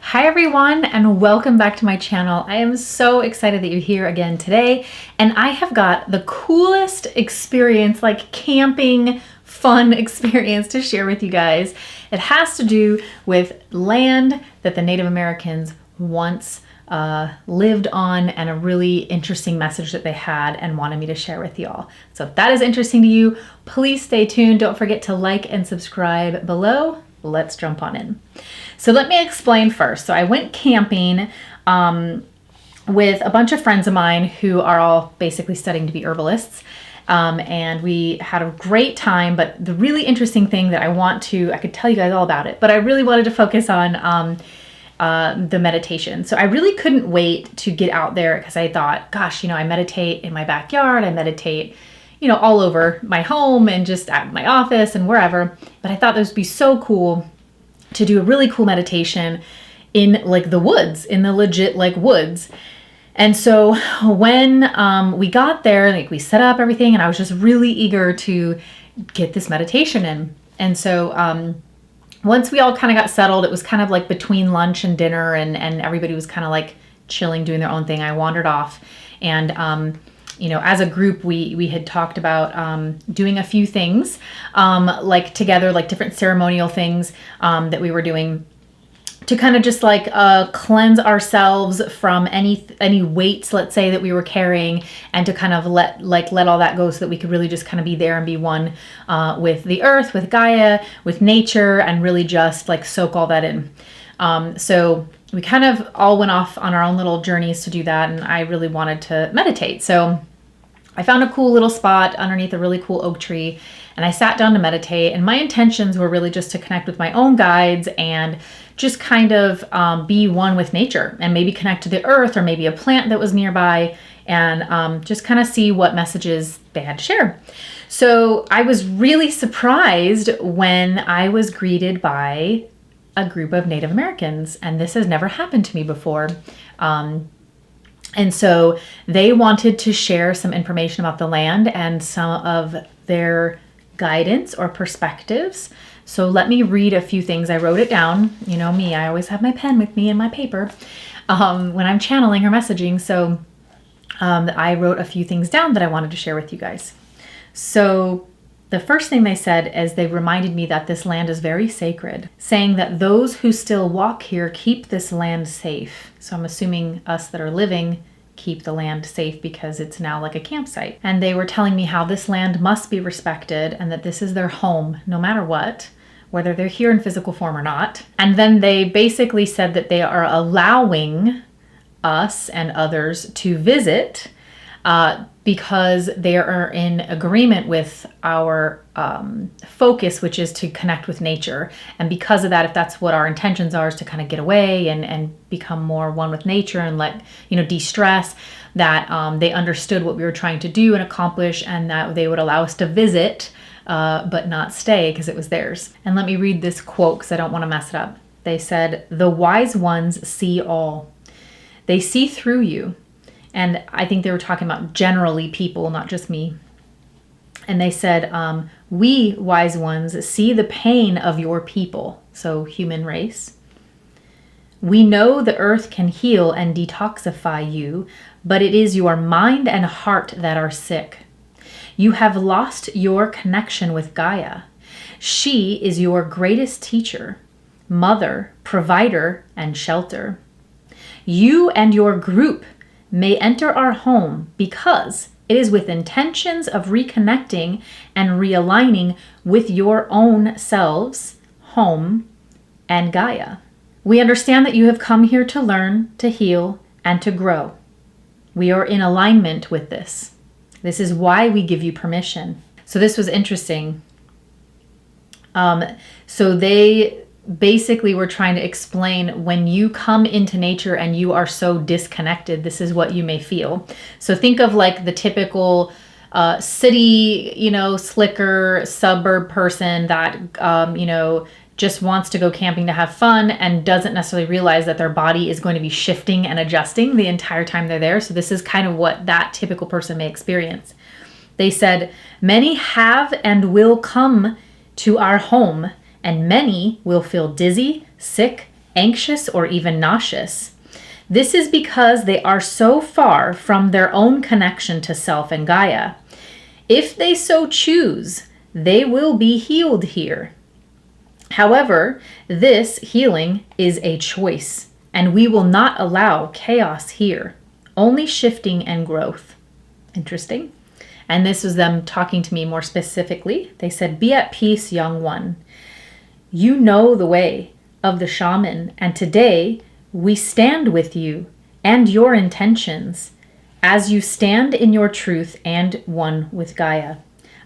Hi everyone, and welcome back to my channel. I am so excited that you're here again today, and I have got the coolest experience, like camping fun experience to share with you guys. It has to do with land that the Native Americans once lived on, and a really interesting message that they had and wanted me to share with y'all. So if that is interesting to you, please stay tuned. Don't forget to like and subscribe below. Let's jump on in. So let me explain first. So I went camping with a bunch of friends of mine who are all basically studying to be herbalists. And we had a great time, but the really interesting thing that I could tell you guys all about it, but I really wanted to focus on the meditation. So I really couldn't wait to get out there because I thought, gosh, I meditate in my backyard, I meditate all over my home and just at my office and wherever. But I thought this would be so cool to do a really cool meditation in like the woods, in the legit like woods. And so when we got there, like we set up everything, and I was just really eager to get this meditation in. And so once we all kind of got settled, it was kind of like between lunch and dinner, and everybody was kind of like chilling, doing their own thing. I wandered off, and as a group, we had talked about doing a few things like together, like different ceremonial things that we were doing to kind of just like cleanse ourselves from any weights, let's say, that we were carrying, and to kind of let all that go so that we could really just kind of be there and be one with the earth, with Gaia, with nature, and really just like soak all that in. So we kind of all went off on our own little journeys to do that, and I really wanted to meditate. So I found a cool little spot underneath a really cool oak tree, and I sat down to meditate, and my intentions were really just to connect with my own guides and just kind of be one with nature, and maybe connect to the earth or maybe a plant that was nearby, and just kind of see what messages they had to share. So I was really surprised when I was greeted by a group of Native Americans, and this has never happened to me before. And so they wanted to share some information about the land and some of their guidance or perspectives. So let me read a few things. I wrote it down. You know me, I always have my pen with me and my paper when I'm channeling or messaging. So I wrote a few things down that I wanted to share with you guys. So the first thing they said is they reminded me that this land is very sacred, saying that those who still walk here keep this land safe. So I'm assuming us that are living keep the land safe because it's now like a campsite. And they were telling me how this land must be respected and that this is their home no matter what, whether they're here in physical form or not. And then they basically said that they are allowing us and others to visit because they are in agreement with our focus, which is to connect with nature. And because of that, if that's what our intentions are, is to kind of get away and become more one with nature and let, de-stress, that they understood what we were trying to do and accomplish, and that they would allow us to visit, but not stay because it was theirs. And let me read this quote because I don't want to mess it up. They said, "The wise ones see all. They see through you." And I think they were talking about generally people, not just me. And they said, "We wise ones see the pain of your people," so human race. "We know the earth can heal and detoxify you, but it is your mind and heart that are sick. You have lost your connection with Gaia. She is your greatest teacher, mother, provider, and shelter. You and your group may enter our home because it is with intentions of reconnecting and realigning with your own selves, home, and Gaia. We understand that you have come here to learn, to heal, and to grow. We are in alignment with this. This is why we give you permission." So this was interesting. So they basically were trying to explain, when you come into nature and you are so disconnected, this is what you may feel. So think of like the typical city, slicker suburb person that, just wants to go camping to have fun and doesn't necessarily realize that their body is going to be shifting and adjusting the entire time they're there. So this is kind of what that typical person may experience. They said, "Many have and will come to our home, and many will feel dizzy, sick, anxious, or even nauseous. This is because they are so far from their own connection to self and Gaia. If they so choose, they will be healed here. However, this healing is a choice, and we will not allow chaos here, only shifting and growth. Interesting. And this was them talking to me more specifically. They said, "Be at peace, young one. You know the way of the shaman, and today we stand with you and your intentions as you stand in your truth and one with Gaia.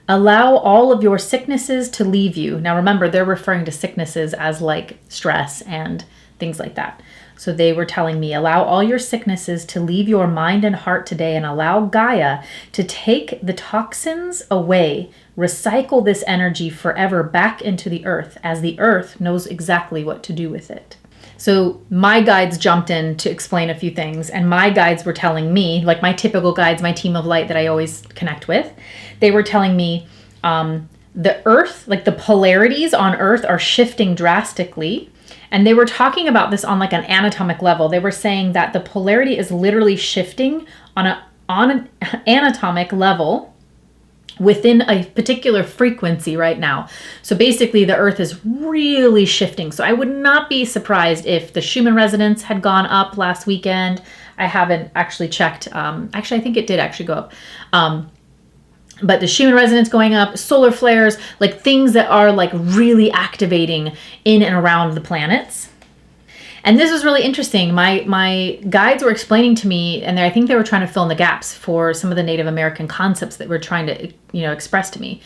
Allow all of your sicknesses to leave you." Now remember, they're referring to sicknesses as like stress and things like that. So they were telling me, allow all your sicknesses to leave your mind and heart today, and allow Gaia to take the toxins away. Recycle this energy forever back into the earth, as the earth knows exactly what to do with it. So my guides jumped in to explain a few things, and my guides were telling me, like my typical guides, my team of light that I always connect with, they were telling me the earth, like the polarities on earth are shifting drastically. And they were talking about this on like an anatomic level. They were saying that the polarity is literally shifting on an anatomic level within a particular frequency right now. So basically the earth is really shifting. So I would not be surprised if the Schumann resonance had gone up last weekend. I haven't actually checked. Actually, I think it did actually go up. But the Schumann resonance going up, solar flares, like things that are like really activating in and around the planets. And this was really interesting. My guides were explaining to me, and I think they were trying to fill in the gaps for some of the Native American concepts that we're trying to, express to me.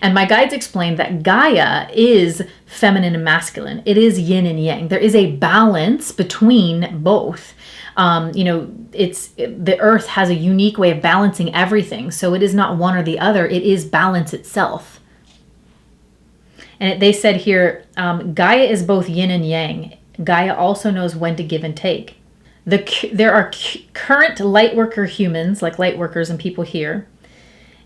And my guides explained that Gaia is feminine and masculine. It is yin and yang. There is a balance between both. The earth has a unique way of balancing everything. So it is not one or the other. It is balance itself. And they said here, Gaia is both yin and yang. Gaia also knows when to give and take. There are current light worker humans, like light workers and people here,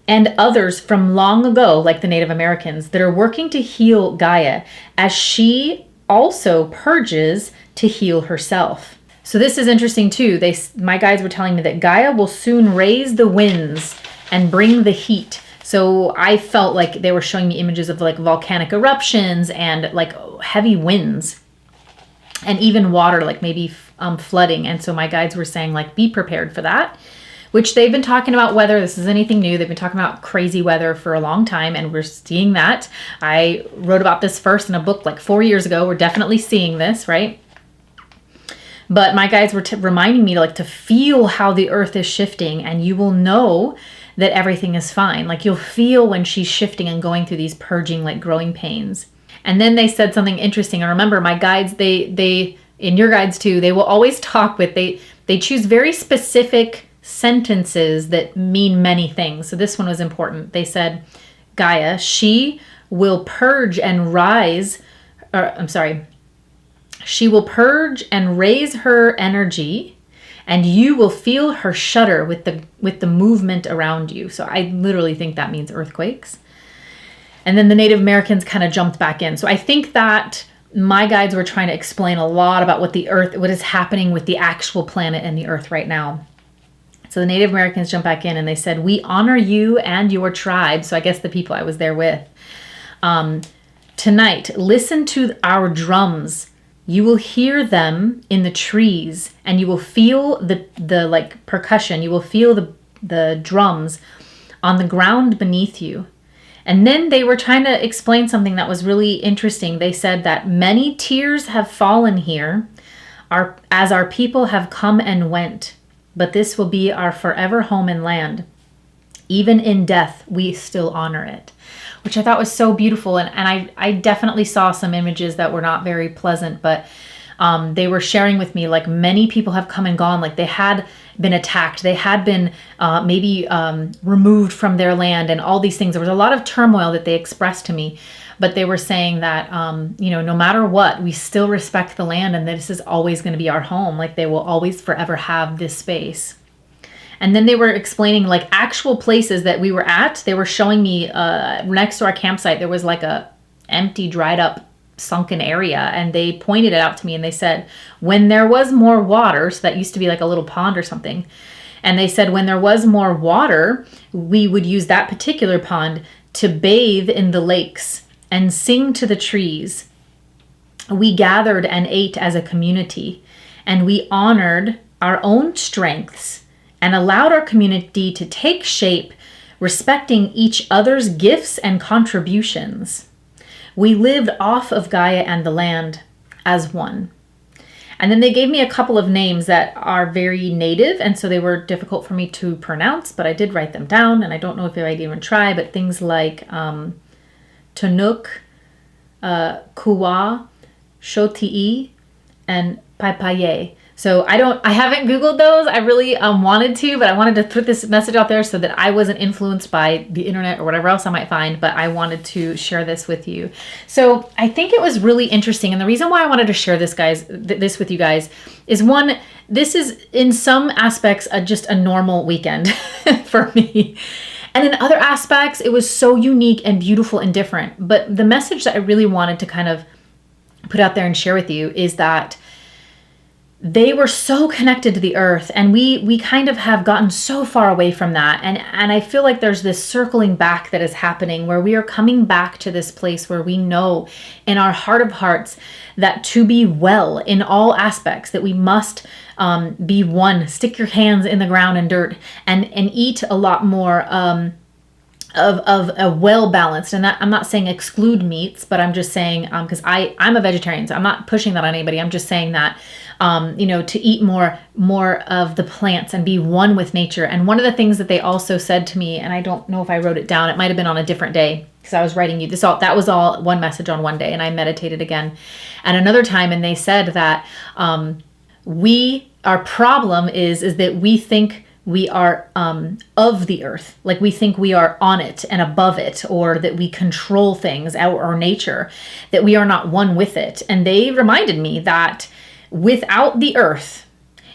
and others from long ago, like the Native Americans, that are working to heal Gaia as she also purges to heal herself. So this is interesting too. My guides were telling me that Gaia will soon raise the winds and bring the heat. So I felt like they were showing me images of like volcanic eruptions and like heavy winds and even water, like maybe flooding. And so my guides were saying like, be prepared for that, which they've been talking about weather. This is anything new. They've been talking about crazy weather for a long time, and we're seeing that. I wrote about this first in a book like 4 years ago. We're definitely seeing this, right? But my guides were reminding me to feel how the earth is shifting, and you will know that everything is fine. Like you'll feel when she's shifting and going through these purging, like growing pains. And then they said something interesting. And remember, my guides, they in your guides too, they will always talk with, they choose very specific sentences that mean many things. So this one was important. They said, Gaia, she will purge and she will purge and raise her energy, and you will feel her shudder with the movement around you. So I literally think that means earthquakes. And then the Native Americans kind of jumped back in. So I think that my guides were trying to explain a lot about what is happening with the actual planet and the earth right now. So the Native Americans jumped back in and they said, we honor you and your tribe. So I guess the people I was there with. Tonight, listen to our drums. You will hear them in the trees, and you will feel the like percussion. You will feel the drums on the ground beneath you. And then they were trying to explain something that was really interesting. They said that many tears have fallen here as our people have come and went, but this will be our forever home and land. Even in death, we still honor it, which I thought was so beautiful. And I definitely saw some images that were not very pleasant, but they were sharing with me, like many people have come and gone, like they had been attacked. They had been maybe removed from their land and all these things. There was a lot of turmoil that they expressed to me, but they were saying that, no matter what, we still respect the land and this is always going to be our home. Like they will always forever have this space. And then they were explaining like actual places that we were at. They were showing me next to our campsite, there was like a empty, dried up sunken area, and they pointed it out to me, and they said when there was more water, so that used to be like a little pond or something, and they said when there was more water, we would use that particular pond to bathe in the lakes and sing to the trees. We gathered and ate as a community, and we honored our own strengths and allowed our community to take shape, respecting each other's gifts and contributions. We lived off of Gaia and the land as one. And then they gave me a couple of names that are very native, and so they were difficult for me to pronounce, but I did write them down, and I don't know if I'd even try, but things like Tanuk, Kuwa, Shoti'i, and Paipaye. So I haven't Googled those. I really wanted to, but I wanted to put this message out there so that I wasn't influenced by the internet or whatever else I might find, but I wanted to share this with you. So I think it was really interesting. And the reason why I wanted to share this, this with you guys is, one, this is in some aspects just a normal weekend for me. And in other aspects, it was so unique and beautiful and different. But the message that I really wanted to kind of put out there and share with you is that they were so connected to the earth, and we kind of have gotten so far away from that. And I feel like there's this circling back that is happening, where we are coming back to this place where we know in our heart of hearts that to be well in all aspects, that we must be one, stick your hands in the ground and dirt, and eat a lot more of a well-balanced, and that I'm not saying exclude meats, but I'm just saying, because I'm a vegetarian, so I'm not pushing that on anybody. I'm just saying that, to eat more of the plants and be one with nature. And one of the things that they also said to me, and I don't know if I wrote it down, it might've been on a different day, because I was writing you this all, that was all one message on one day, and I meditated again and another time. And they said that, our problem is that we think we are of the earth, like we think we are on it and above it, or that we control things, our nature, that we are not one with it. And they reminded me that without the earth,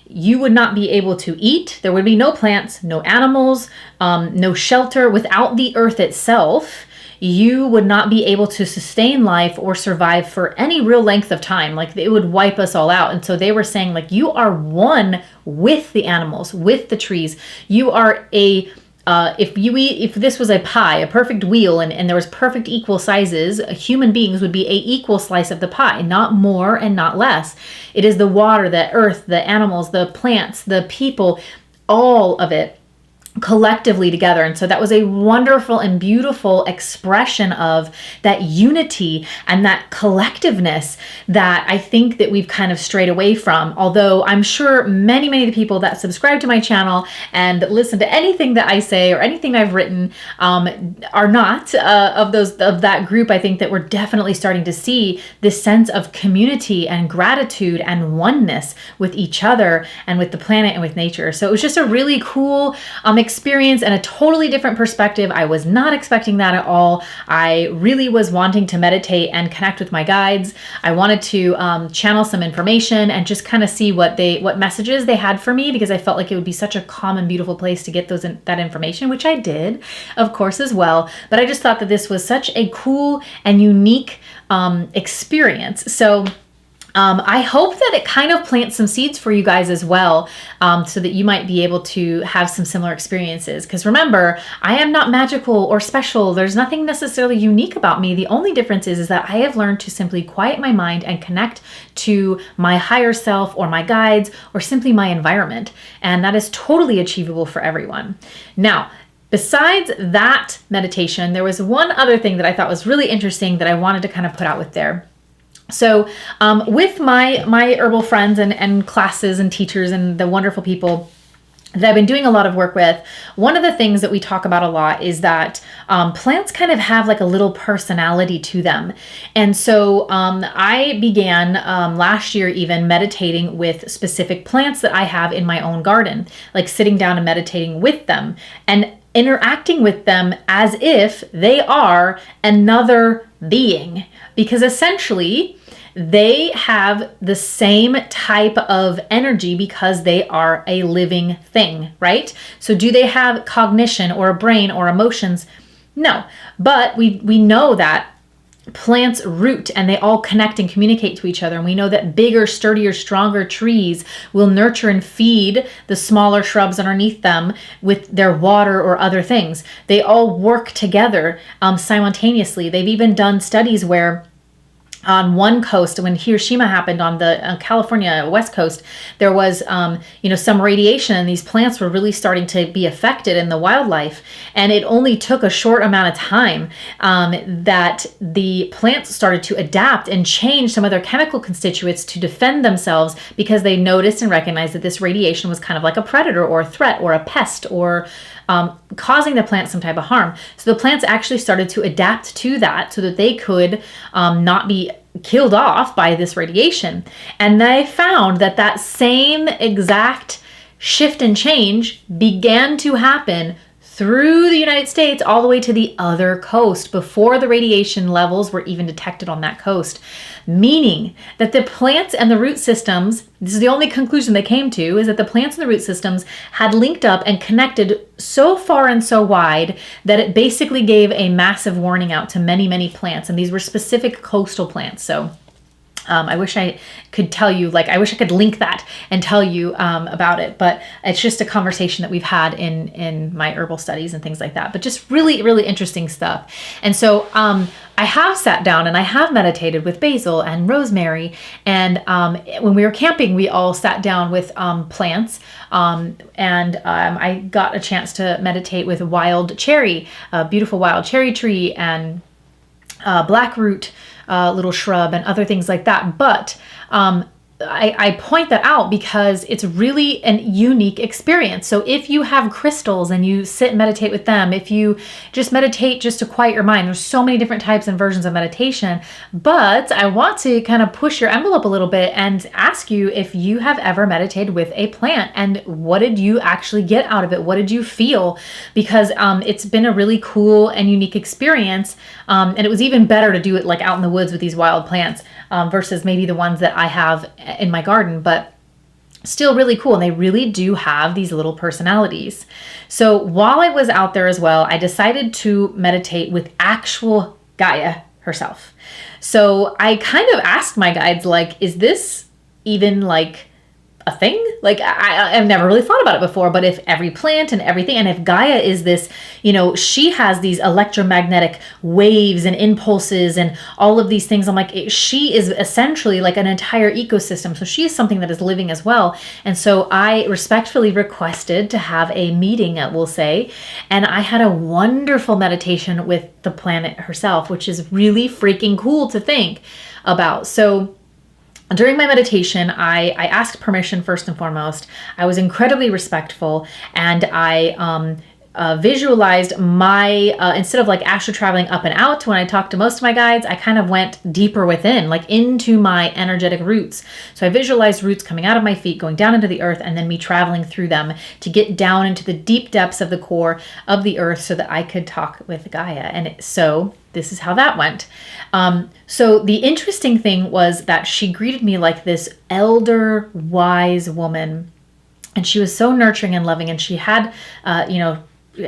you would not be able to eat. There would be no plants, no animals, no shelter. Without the earth itself, you would not be able to sustain life or survive for any real length of time. Like, it would wipe us all out. And so they were saying, like, you are one with the animals, with the trees. You are if this was a pie, a perfect wheel, and there was perfect equal sizes, human beings would be a equal slice of the pie, not more and not less. It is the water, the earth, the animals, the plants, the people, all of it collectively together. And so that was a wonderful and beautiful expression of that unity and that collectiveness that I think that we've kind of strayed away from. Although I'm sure many of the people that subscribe to my channel and listen to anything that I say or anything I've written are not of that group. I think that we're definitely starting to see this sense of community and gratitude and oneness with each other and with the planet and with nature. So it was just a really cool experience and a totally different perspective. I was not expecting that at all. I really was wanting to meditate and connect with my guides. I wanted to channel some information and just kind of see what messages they had for me, because I felt like it would be such a calm and beautiful place to get that information, which I did, of course, as well. But I just thought that this was such a cool and unique experience. So I hope that it kind of plants some seeds for you guys as well, so that you might be able to have some similar experiences. Because remember, I am not magical or special. There's nothing necessarily unique about me. The only difference is that I have learned to simply quiet my mind and connect to my higher self or my guides or simply my environment. And that is totally achievable for everyone. Now, besides that meditation, there was one other thing that I thought was really interesting that I wanted to kind of put out with there. So with my herbal friends and classes and teachers and the wonderful people that I've been doing a lot of work with, one of the things that we talk about a lot is that plants kind of have like a little personality to them. And so I began last year even meditating with specific plants that I have in my own garden, like sitting down and meditating with them and interacting with them as if they are another being, because essentially they have the same type of energy because they are a living thing, right? So do they have cognition or a brain or emotions? No, but we know that plants root and they all connect and communicate to each other. And we know that bigger, sturdier, stronger trees will nurture and feed the smaller shrubs underneath them with their water or other things. They all work together simultaneously. They've even done studies where on one coast, when Hiroshima happened on the California West Coast, there was, some radiation, and these plants were really starting to be affected in the wildlife. And it only took a short amount of time that the plants started to adapt and change some of their chemical constituents to defend themselves, because they noticed and recognized that this radiation was kind of like a predator or a threat or a pest, or causing the plant some type of harm. So the plants actually started to adapt to that so that they could not be killed off by this radiation. And they found that that same exact shift and change began to happen through the United States all the way to the other coast before the radiation levels were even detected on that coast. Meaning that the plants and the root systems, this is the only conclusion they came to, is that the plants and the root systems had linked up and connected so far and so wide that it basically gave a massive warning out to many, many plants. And these were specific coastal plants. So I wish I could tell you, I wish I could link that and tell you about it, but it's just a conversation that we've had in my herbal studies and things like that, but just really, really interesting stuff. And so I have sat down and I have meditated with basil and rosemary. And when we were camping, we all sat down with plants, and I got a chance to meditate with wild cherry, a beautiful wild cherry tree, and blackroot little shrub and other things like that. But I point that out because it's really an unique experience. So if you have crystals and you sit and meditate with them, if you just meditate just to quiet your mind, there's so many different types and versions of meditation. But I want to kind of push your envelope a little bit and ask you if you have ever meditated with a plant, and what did you actually get out of it? What did you feel? Because it's been a really cool and unique experience. And it was even better to do it out in the woods with these wild plants versus maybe the ones that I have in my garden, but still really cool. And they really do have these little personalities. So while I was out there as well, I decided to meditate with actual Gaia herself. So I kind of asked my guides, is this even a thing? I've never really thought about it before, but if every plant and everything, and if Gaia is this, she has these electromagnetic waves and impulses and all of these things, I'm she is essentially an entire ecosystem. So she is something that is living as well. And so I respectfully requested to have a meeting, we'll say, and I had a wonderful meditation with the planet herself, which is really freaking cool to think about. So during my meditation, I asked permission first and foremost. I was incredibly respectful, and I visualized my, instead of astral traveling up and out when I talked to most of my guides, I kind of went deeper within, into my energetic roots. So I visualized roots coming out of my feet, going down into the earth, and then me traveling through them to get down into the deep depths of the core of the earth so that I could talk with Gaia. And so this is how that went. So the interesting thing was that she greeted me like this elder, wise woman, and she was so nurturing and loving, and she had,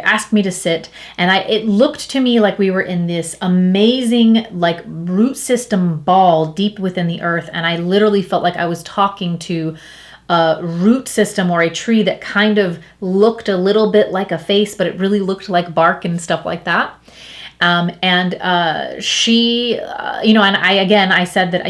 asked me to sit, and it looked to me like we were in this amazing root system ball deep within the earth, and I literally felt like I was talking to a root system or a tree that kind of looked a little bit like a face, but it really looked like bark and stuff like that. She, and I said that,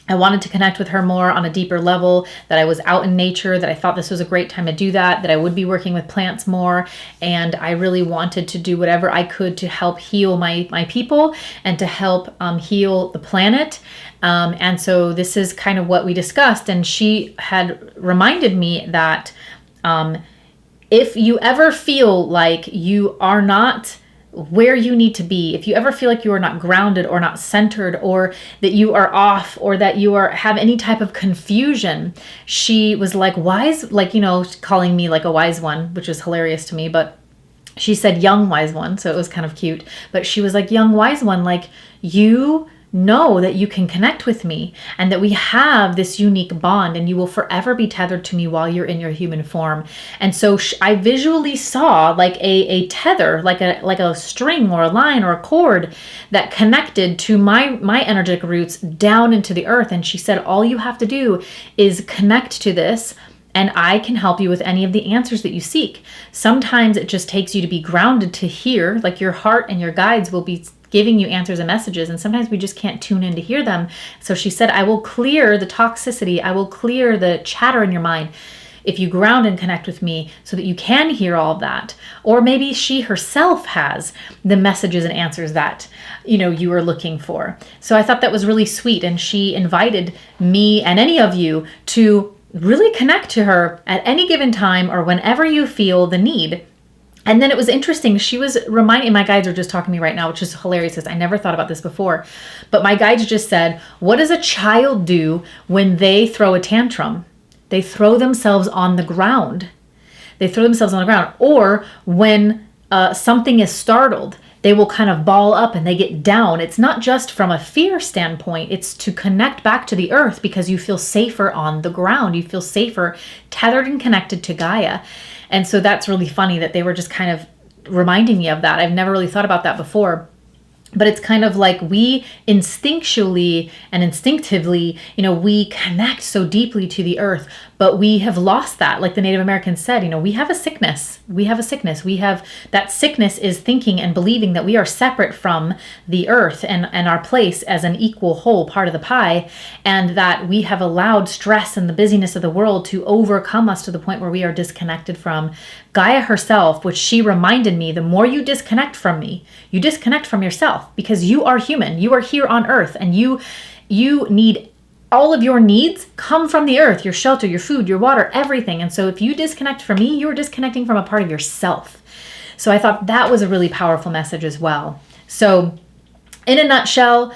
I wanted to connect with her more on a deeper level, that I was out in nature, that I thought this was a great time to do that I would be working with plants more. And I really wanted to do whatever I could to help heal my people and to help heal the planet. And so this is kind of what we discussed. And she had reminded me that if you ever feel like you are not where you need to be, if you ever feel like you are not grounded or not centered, or that you are off, or that you have any type of confusion, she was wise, calling me a wise one, which was hilarious to me, but she said young wise one, so it was kind of cute. But she was young wise one, you know that you can connect with me and that we have this unique bond and you will forever be tethered to me while you're in your human form. And so I visually saw like a tether, like a string or a line or a cord that connected to my energetic roots down into the earth. And she said, all you have to do is connect to this, and I can help you with any of the answers that you seek. Sometimes it just takes you to be grounded to hear, like your heart and your guides will be giving you answers and messages. And sometimes we just can't tune in to hear them. So she said, I will clear the toxicity. I will clear the chatter in your mind if you ground and connect with me so that you can hear all of that. Or maybe she herself has the messages and answers that, you were looking for. So I thought that was really sweet. And she invited me and any of you to really connect to her at any given time or whenever you feel the need. And then it was interesting. She was reminding, my guides are just talking to me right now, which is hilarious because I never thought about this before. But my guides just said, what does a child do when they throw a tantrum? They throw themselves on the ground. They throw themselves on the ground. Or when something is startled, they will kind of ball up and they get down. It's not just from a fear standpoint. It's to connect back to the earth because you feel safer on the ground. You feel safer tethered and connected to Gaia. And so that's really funny that they were just kind of reminding me of that. I've never really thought about that before. But it's kind of like we instinctually and instinctively, we connect so deeply to the earth, but we have lost that. Like the Native Americans said, we have a sickness. We have a sickness. That sickness is thinking and believing that we are separate from the earth and our place as an equal whole part of the pie. And that we have allowed stress and the busyness of the world to overcome us to the point where we are disconnected from Gaia herself, which she reminded me, the more you disconnect from me, you disconnect from yourself because you are human. You are here on earth and you need all of your needs come from the earth, your shelter, your food, your water, everything. And so if you disconnect from me, you're disconnecting from a part of yourself. So I thought that was a really powerful message as well. So in a nutshell,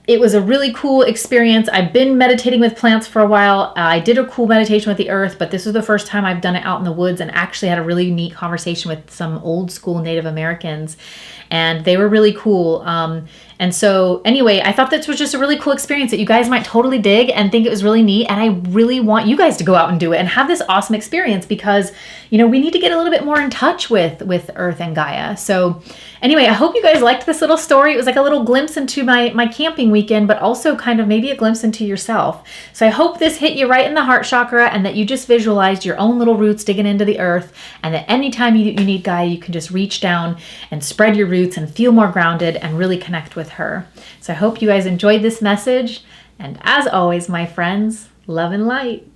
it was a really cool experience. I've been meditating with plants for a while. I did a cool meditation with the earth, but this was the first time I've done it out in the woods and actually had a really neat conversation with some old school Native Americans. And they were really cool. And so anyway, I thought this was just a really cool experience that you guys might totally dig and think it was really neat. And I really want you guys to go out and do it and have this awesome experience because, we need to get a little bit more in touch with Earth and Gaia. So anyway, I hope you guys liked this little story. It was like a little glimpse into my camping weekend, but also kind of maybe a glimpse into yourself. So I hope this hit you right in the heart chakra and that you just visualized your own little roots digging into the earth and that anytime you need Gaia, you can just reach down and spread your roots and feel more grounded and really connect with her. So I hope you guys enjoyed this message. And as always, my friends, love and light.